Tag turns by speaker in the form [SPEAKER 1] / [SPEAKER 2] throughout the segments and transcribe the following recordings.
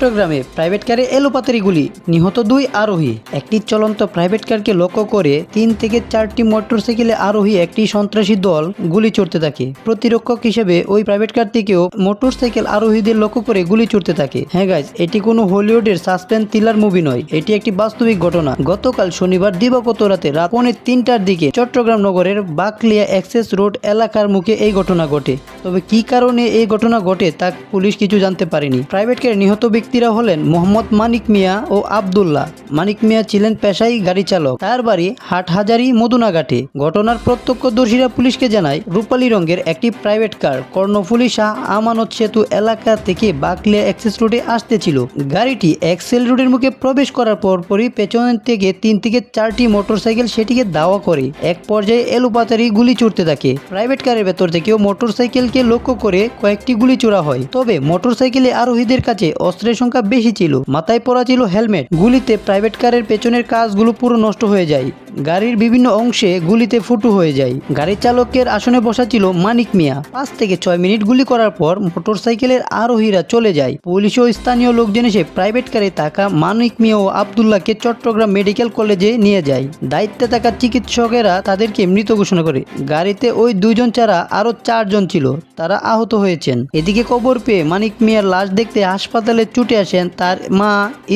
[SPEAKER 1] চট্টগ্রামে প্রাইভেট কারে এলোপাতারি গুলি, নিহত 2 আরোহী। একটি চলন্ত প্রাইভেট কারকে লক্ষ্য করে 3 থেকে 4টি মোটরসাইকেলে আরোহী একটি সন্ত্রাসী দল গুলি ছুড়তে থাকে। প্রতিরক্ষক হিসেবে ওই প্রাইভেট কার থেকেও মোটরসাইকেল আরোহীদের লক্ষ্য করে গুলি ছুড়তে থাকে। হ্যাঁ গাইজ, এটি কোনো হলিউডের সাসপেন্স থ্রিলার মুভি নয়, এটি একটি বাস্তবিক ঘটনা। গতকাল শনিবার দিবাগত রাতে রাত 3:45টার দিকে চট্টগ্রাম নগরের বাকলিয়া এক্সেস রোড এলাকার মুখে এই ঘটনা ঘটে। তবে কি কারণে এই ঘটনা ঘটে তা পুলিশ কিছু জানতে পারেনি। প্রাইভেট কারে নিহত ব্যক্তিরা হলেন মোহাম্মদ মানিক মিয়া ও আব্দুল্লাহ। মানিক মিয়া ছিলেন পেশায় গাড়ি চালক, তার বাড়ি হাটহাজারী মদুনাঘাটে। ঘটনার প্রত্যক্ষদর্শীরা পুলিশকে জানায় রূপালী রঙের একটি প্রাইভেট কার কর্ণফুলী শাহ আমানত সেতু এলাকা থেকে বাকলিয়া এক্সেস রোডে আসতেছিল। গাড়িটি এক্সেল রোডের মুখে প্রবেশ করার পরপরই পেছন থেকে 3 থেকে 4টি মোটরসাইকেল সেটিকে ধাওয়া করে এক পর্যায়ে এলোপাতারি গুলি ছুড়তে থাকে। প্রাইভেট কারের ভেতর থেকেও মোটরসাইকেলকে লক্ষ্য করে কয়েকটি গুলি ছোড়া হয়। তবে মোটরসাইকেলে আরোহীদের কাছে অস্ত্রের সংখ্যা বেশি ছিল, মাথায় পরা ছিল হেলমেট। গুলিতে প্রাইভেট কারের পেছনের কাঁচগুলো পুরো নষ্ট হয়ে যায়, গাড়ির বিভিন্ন অংশে গুলিতে ফুটো হয়ে যায়। গাড়ির চালকের আসনে বসা ছিল মানিক মিয়া। 5 থেকে 6 মিনিট গুলি করার পর মোটরসাইকেলের আরোহীরা চলে যায়। পুলিশ ও স্থানীয় লোকজন এসে প্রাইভেট কারে থাকা মানিক মিয়া ও আব্দুল্লাহকে চট্টগ্রাম মেডিকেল কলেজে নিয়ে যায়। দায়িত্বে থাকা চিকিৎসকেরা তাদেরকে মৃত ঘোষণা করে। গাড়িতে ওই 2 জন ছাড়া আরো 4 জন ছিল, তারা আহত হয়েছেন। এদিকে খবর পেয়ে মানিক মিয়ার লাশ দেখতে হাসপাতালে ছুটে আসেন তার মা,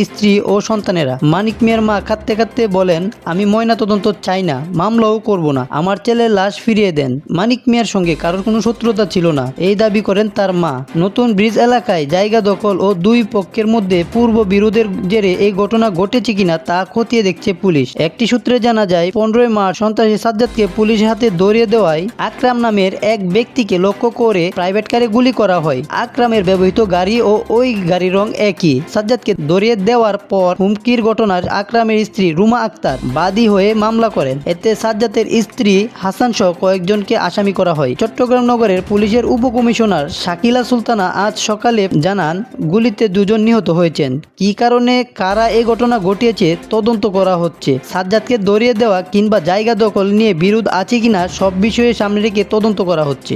[SPEAKER 1] স্ত্রী ও সন্তানেরা। মানিক মিয়ার মা কাঁদতে কাঁদতে বলেন, আমি ময়নাতদন্ত চাই না, মামলাও করব না, আমার ছেলের লাশ ফিরিয়ে দেন। মানিক মিয়ার সঙ্গে কারোর কোনো শত্রুতা ছিল না, এই দাবি করেন তার মা। নতুন ব্রিজ এলাকায় জায়গা দখল ও 2 পক্ষের মধ্যে পূর্ব বিরোধের জেরে এই ঘটনা ঘটেছে কিনা তা খতিয়ে দেখছে পুলিশ। একটি সূত্রে জানা যায় 15 মার্চ সন্ত্রাসী সাজ্জাদকে পুলিশের হাতে ধরিয়ে দেওয়ায় আকরাম নামের এক ব্যক্তিকে লক্ষ্য করে প্রাইভেট কারে গুলি করা হয়। আকরামের ব্যবহৃত গাড়ি ও ওই গাড়ির রং একই। সাজ্জাদকে ধরিয়ে দেওয়ার পর হুমকির ঘটনার আকরামের স্ত্রী রুমা আক্তার বাদী হয়ে মামলা করেন। এতে সাজ্জাদের স্ত্রী হাসান সহ কয়েকজনকে আসামি করা হয়। চট্টগ্রাম নগরের পুলিশের উপকমিশনার শাকিলা সুলতানা আজ সকালে জানান, গুলিতে 2 জন নিহত হয়েছেন। কি কারণে কারা এই ঘটনা ঘটিয়েছে তদন্ত করা হচ্ছে। সাজ্জাদকে ধরিয়ে দেওয়া কিংবা জায়গা দখল নিয়ে বিরোধ আছে কিনা সব বিষয়ে সামনে রেখে তদন্ত করা হচ্ছে।